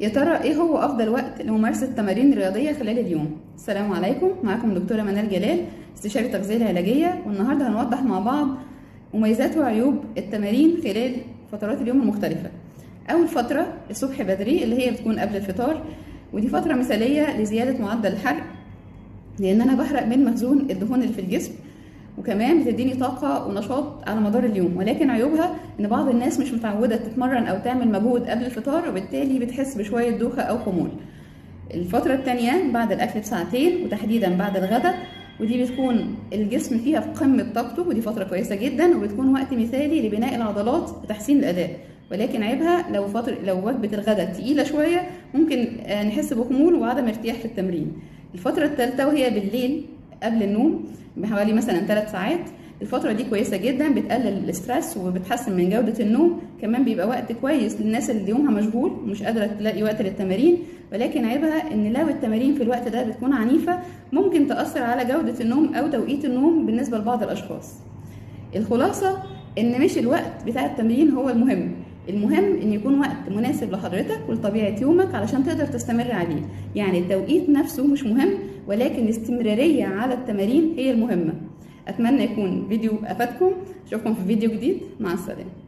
يا ترى ايه هو افضل وقت لممارسه التمارين الرياضيه خلال اليوم؟ السلام عليكم، معكم دكتوره منال جلال، استشاري التغذيه العلاجيه، والنهارده هنوضح مع بعض مميزات وعيوب التمارين خلال فترات اليوم المختلفه. اول فتره الصبح بدري اللي هي بتكون قبل الفطار، ودي فتره مثاليه لزياده معدل الحرق، لان انا بحرق من مخزون الدهون اللي في الجسم، وكمان بتديني طاقة ونشاط على مدار اليوم. ولكن عيوبها ان بعض الناس مش متعودة تتمرن او تعمل مجهود قبل الفطار، وبالتالي بتحس بشوية دوخة او خمول. الفترة التانية بعد الاكل بساعتين، وتحديدا بعد الغداء، ودي بتكون الجسم فيها في قمة طاقته، ودي فترة كويسة جدا، وبتكون وقت مثالي لبناء العضلات وتحسين الاداء. ولكن عيبها لو وجبة الغداء تقيلة شوية ممكن نحس بخمول وعدم ارتياح في التمرين. الفترة الثالثة وهي بالليل قبل النوم بحوالي مثلا 3 ساعات، الفترة دي كويسة جدا، بتقلل الاسترس وبتحسن من جودة النوم. كمان بيبقى وقت كويس للناس اللي يومها مشغول ومش قادرة تلاقي وقت للتمارين. ولكن عيبها ان لو التمارين في الوقت ده بتكون عنيفة ممكن تأثر على جودة النوم او توقيت النوم بالنسبة لبعض الاشخاص. الخلاصة ان مش الوقت بتاع التمرين هو المهم ان يكون وقت مناسب لحضرتك ولطبيعة يومك علشان تقدر تستمر عليه. يعني التوقيت نفسه مش مهم، ولكن الاستمرارية على التمارين هي المهمة. اتمنى يكون فيديو افادكم. اشوفكم في فيديو جديد، مع السلامة.